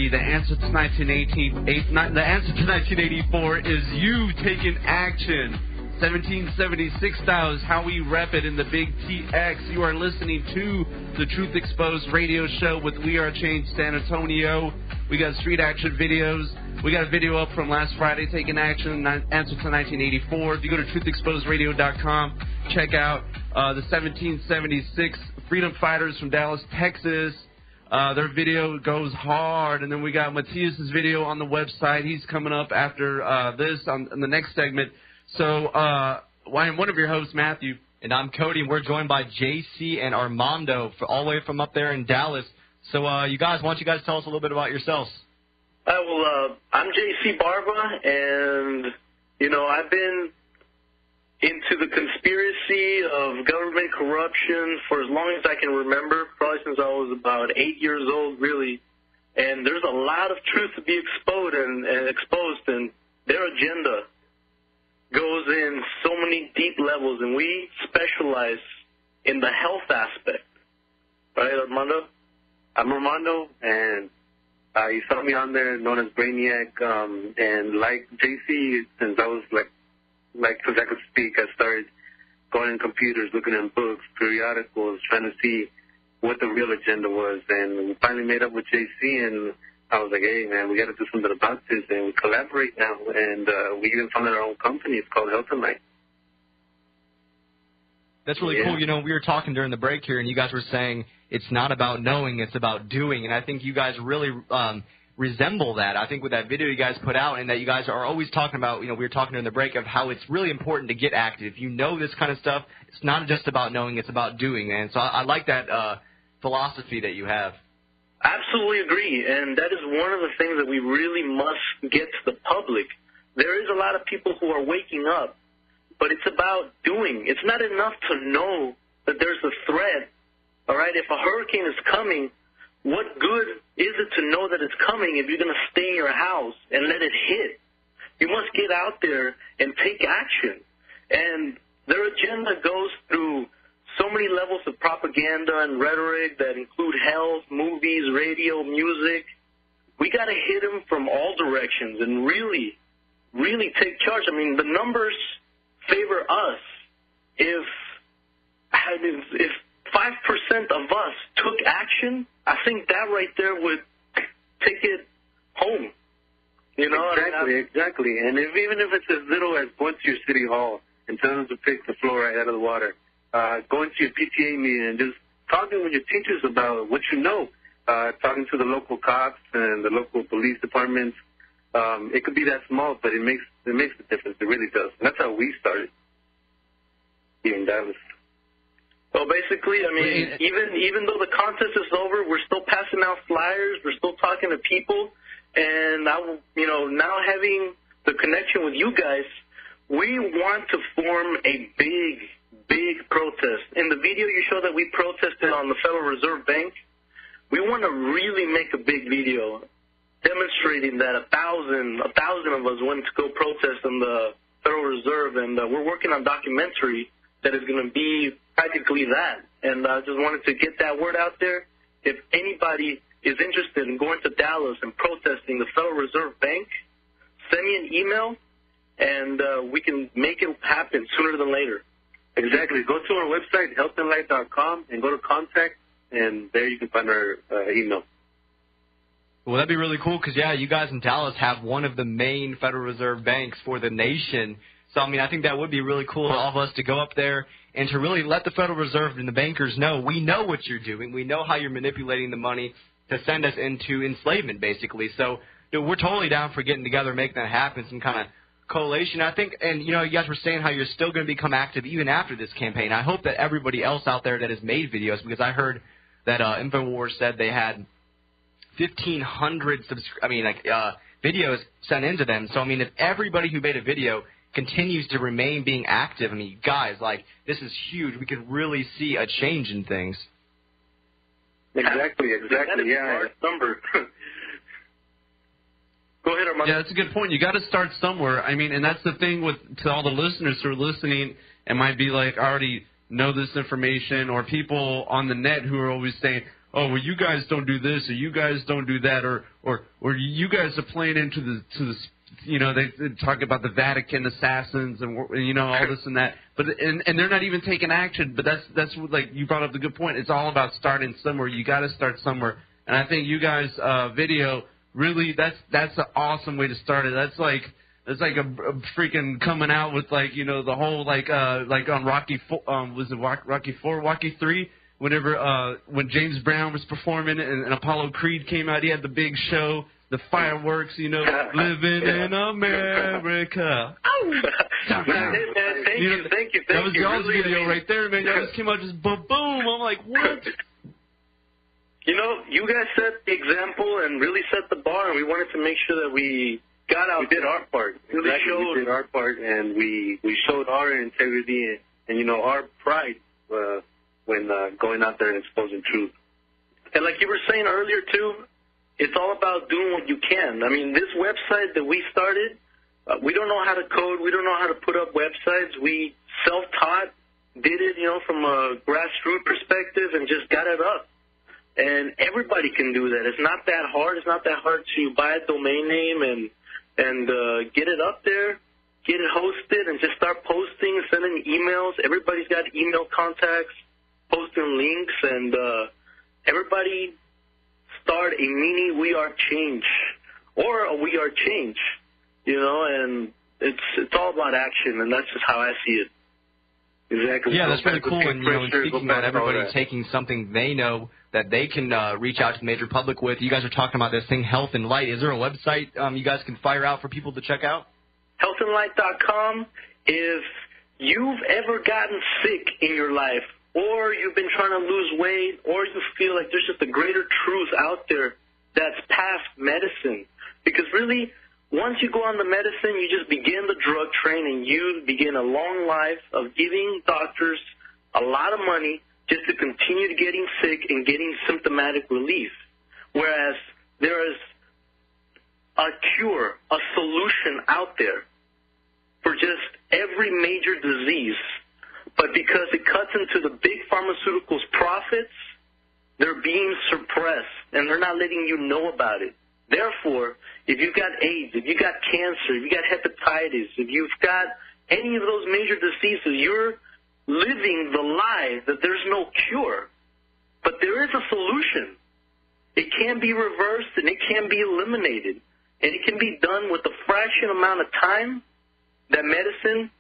Cody. The answer to 1984 is you taking action. 1776 style is how we rep it in the Big TX. You are listening to the Truth Exposed radio show with WeAreChange San Antonio. We got street action videos. We got a video up from last Friday, taking action, answer to 1984. If you go to truthexposedradio.com, check out the 1776 FreedomFighters from Dallas, Texas. Their video goes hard. And then we got Matthias's video on the website. He's coming up after this on the next segment. So I'm one of your hosts, Matthew. And I'm Cody, and we're joined by JC and Armando all the way from up there in Dallas. So you guys, why don't you guys tell us a little bit about yourselves? I'm JC Barba, and, I've been into the conspiracy of government corruption for as long as I can remember, probably since I was about 8 years old, really. And there's a lot of truth to be exposed, and their agenda goes in so many deep levels, and we specialize in the health aspect. Right, Armando? I'm Armando, and you saw me on there known as Brainiac, and like JC, since I was since I could speak, I started going in computers, looking in books, periodicals, trying to see what the real agenda was, and we finally made up with JC, and I was like, hey, man, we got to do something about this, and we collaborate now, and we even founded our own company. It's called HealthEnlight. That's really cool. We were talking during the break here, and you guys were saying it's not about knowing, it's about doing, and I think you guys really resemble that. I think with that video you guys put out, and that you guys are always talking about, we were talking during the break of how it's really important to get active. If you know this kind of stuff, it's not just about knowing, it's about doing, and so I like that philosophy that you have. Absolutely agree, and that is one of the things that we really must get to the public. There is a lot of people who are waking up, but it's about doing. It's not enough to know that there's a threat, all right? If a hurricane is coming, what good is it to know that it's coming if you're going to stay in your house and let it hit? You must get out there and take action, and their agenda goes through so many levels of propaganda and rhetoric that include health, movies, radio, music. We got to hit them from all directions and really, really take charge. I mean, the numbers favor us. If 5% of us took action, I think that right there would take it home. Exactly. And even if it's as little as going to your city hall and telling them to pick the fluoride out of the water, going to your PTA meeting and just talking with your teachers about what you know, talking to the local cops and the local police departments. It could be that small, but it makes a difference. It really does. And that's how we started here in Dallas. Well, basically, I mean, even though the contest is over, we're still passing out flyers. We're still talking to people. And, now having the connection with you guys, we want to form a big protest. In the video you showed that we protested on the Federal Reserve Bank, we want to really make a big video demonstrating that a thousand of us went to go protest on the Federal Reserve, and we're working on a documentary that is going to be practically that. And I just wanted to get that word out there. If anybody is interested in going to Dallas and protesting the Federal Reserve Bank, send me an email, and we can make it happen sooner than later. Exactly. Go to our website, HealthEnlight.com, and go to contact, and there you can find our email. Well, that'd be really cool because, you guys in Dallas have one of the main Federal Reserve banks for the nation. So, I think that would be really cool for all of us to go up there and to really let the Federal Reserve and the bankers know, we know what you're doing. We know how you're manipulating the money to send us into enslavement, basically. So, we're totally down for getting together and making that happen, some kind of coalition, I think. And, you guys were saying how you're still going to become active even after this campaign. I hope that everybody else out there that has made videos, because I heard that InfoWars said they had 1,500 videos sent into them. So, if everybody who made a video continues to remain being active, guys, this is huge. We could really see a change in things. Exactly, yeah. Number. Go ahead, Armando. Yeah, that's a good point. You got to start somewhere. And that's the thing to all the listeners who are listening and might be I already know this information, or people on the net who are always saying, oh, well, you guys don't do this, or you guys don't do that, or you guys are playing into the you know, they talk about the Vatican assassins and, you know, all this and that, but and they're not even taking action. But that's what, like, you brought up the good point. It's all about starting somewhere. You got to start somewhere, and I think you guys' video really that's an awesome way to start it. That's like a freaking coming out with, like, you know, the whole like on Rocky was it Rocky 4, Rocky 3. Whenever when James Brown was performing and Apollo Creed came out, he had the big show, the fireworks, you know, living in America. Hey, man, thank you. That was y'all's really, video right there, man. Y'all just came out just boom. I'm like, what? You know, you guys set the example and really set the bar, and we wanted to make sure that we got out. We did our part. Really exactly. We did our part, and we showed our integrity and you know, our pride when going out there and exposing truth. And like you were saying earlier, too, it's all about doing what you can. I mean, this website that we started, we don't know how to code. We don't know how to put up websites. We self-taught, did it, you know, from a grassroots perspective and just got it up. And everybody can do that. It's not that hard. It's not that hard to buy a domain name and get it up there, get it hosted, and just start posting, sending emails. Everybody's got email contacts, posting links, and everybody start a mini WeAreChange or a WeAreChange, you know, and it's all about action, and that's just how I see it. Exactly. Yeah, that's really cool. And, you know, speaking about everybody taking something they know that they can reach out to the major public with, you guys are talking about this thing, HealthEnlight. Is there a website you guys can fire out for people to check out? HealthEnlight.com. If you've ever gotten sick in your life, or you've been trying to lose weight, or you feel like there's just a greater truth out there that's past medicine. Because really, once you go on the medicine, you just begin the drug train, and you begin a long life of giving doctors a lot of money just to continue getting sick and getting symptomatic relief. Whereas there is a cure, a solution out there for just every major disease. But because it cuts into the big pharmaceuticals' profits, they're being suppressed, and they're not letting you know about it. Therefore, if you've got AIDS, if you've got cancer, if you've got hepatitis, if you've got any of those major diseases, you're living the lie that there's no cure. But there is a solution. It can be reversed, and it can be eliminated. And it can be done with a fraction amount of time that medicine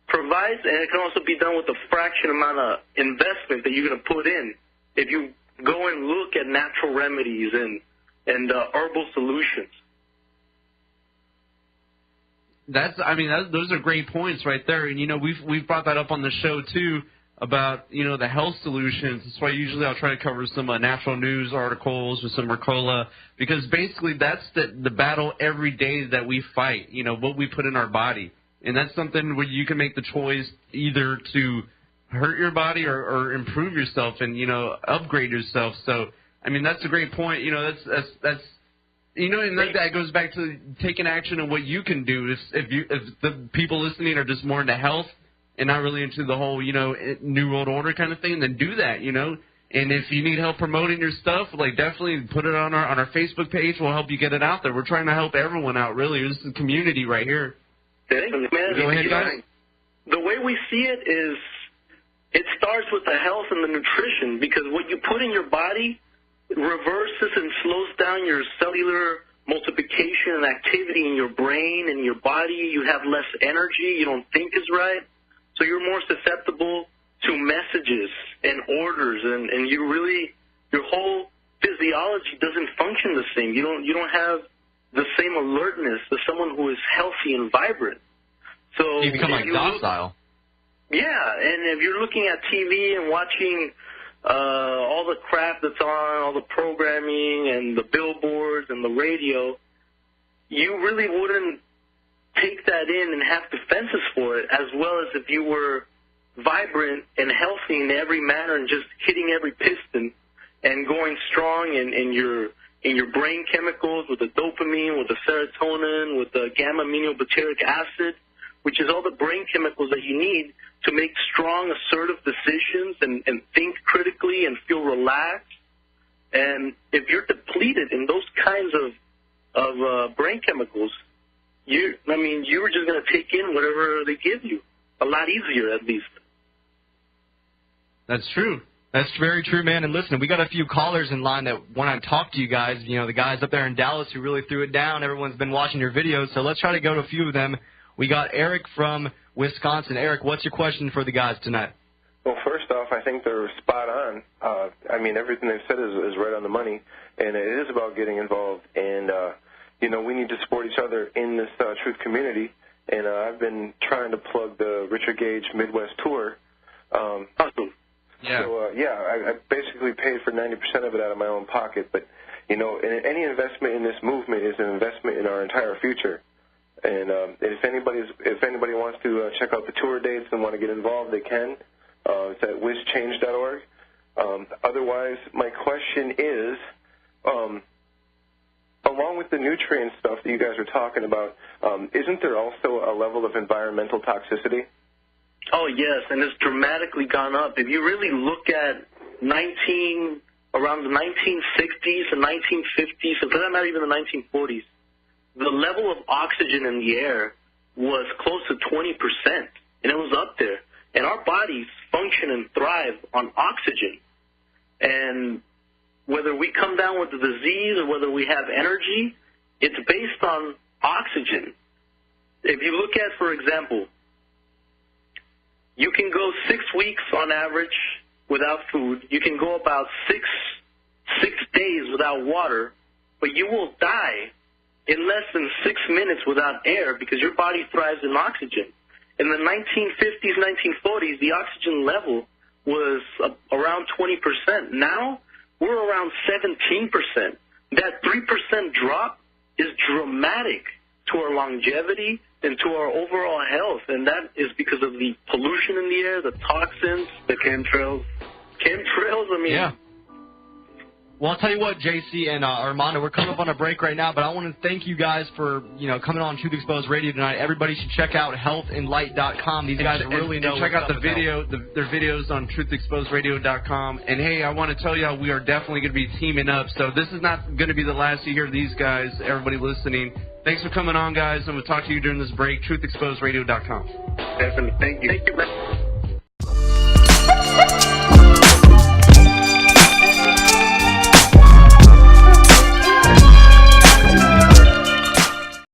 provides, and it can also be done with a fraction amount of investment that you're going to put in if you go and look at natural remedies and herbal solutions. Those are great points right there, and you know we've brought that up on the show too about, you know, the health solutions. That's why usually I'll try to cover some natural news articles with some Mercola, because basically that's the battle every day that we fight. You know, what we put in our body. And that's something where you can make the choice either to hurt your body or improve yourself and, you know, upgrade yourself. So, I mean, that's a great point. You know, that's you know, and that goes back to taking action on what you can do. If the people listening are just more into health and not really into the whole, you know, New World Order kind of thing, then do that, you know. And if you need help promoting your stuff, like, definitely put it on our Facebook page. We'll help you get it out there. We're trying to help everyone out, really. This is a community right here. Man, go ahead, guys. The way we see it is it starts with the health and the nutrition, because what you put in your body reverses and slows down your cellular multiplication and activity in your brain and your body. You have less energy. You don't think as right. So you're more susceptible to messages and orders, and you really, your whole physiology doesn't function the same. You don't have the same alertness as someone who is healthy and vibrant. So you become like docile. Yeah, and if you're looking at TV and watching all the crap that's on, all the programming and the billboards and the radio, you really wouldn't take that in and have defenses for it, as well as if you were vibrant and healthy in every manner and just hitting every piston and going strong in your brain chemicals with the dopamine, with the serotonin, with the gamma-aminobutyric acid, which is all the brain chemicals that you need to make strong, assertive decisions and think critically and feel relaxed. And if you're depleted in those kinds of brain chemicals, you were just going to take in whatever they give you. A lot easier, at least. That's true. That's very true, man. And listen, we got a few callers in line that want to talk to you guys. You know, the guys up there in Dallas who really threw it down. Everyone's been watching your videos, so let's try to go to a few of them. We got Eric from Wisconsin. Eric, what's your question for the guys tonight? Well, first off, I think they're spot on. Everything they've said is right on the money, and it is about getting involved. And, we need to support each other in this truth community. And I've been trying to plug the Richard Gage Midwest Tour. Awesome. Yeah. So, I basically paid for 90% of it out of my own pocket. But, any investment in this movement is an investment in our entire future. And if anybody wants to check out the tour dates and want to get involved, they can. It's at WeAreChange.org. Otherwise, my question is, along with the nutrient stuff that you guys are talking about, isn't there also a level of environmental toxicity? Oh, yes, and it's dramatically gone up. If you really look at around the 1960s and 1950s, and for that matter even the 1940s, the level of oxygen in the air was close to 20%, and it was up there. And our bodies function and thrive on oxygen. And whether we come down with the disease or whether we have energy, it's based on oxygen. If you look at, for example, you can go 6 weeks on average without food. You can go about six days without water, but you will die in less than 6 minutes without air because your body thrives in oxygen. In the 1950s, 1940s, the oxygen level was around 20%. Now we're around 17%. That 3% drop is dramatic to our longevity and to our overall health, and that is because of the pollution in the air, the toxins, the chemtrails. Yeah. Well, I'll tell you what, JC and Armando, we're coming up on a break right now, but I want to thank you guys for, coming on Truth Exposed Radio tonight. Everybody should check out HealthEnlight.com. These guys really know. Check out their videos on TruthExposedRadio.com. And, hey, I want to tell you we are definitely going to be teaming up. So this is not going to be the last you hear of these guys, everybody listening. Thanks for coming on, guys, and we'll talk to you during this break, TruthExposedRadio.com. Definitely. Thank you. Thank you, man.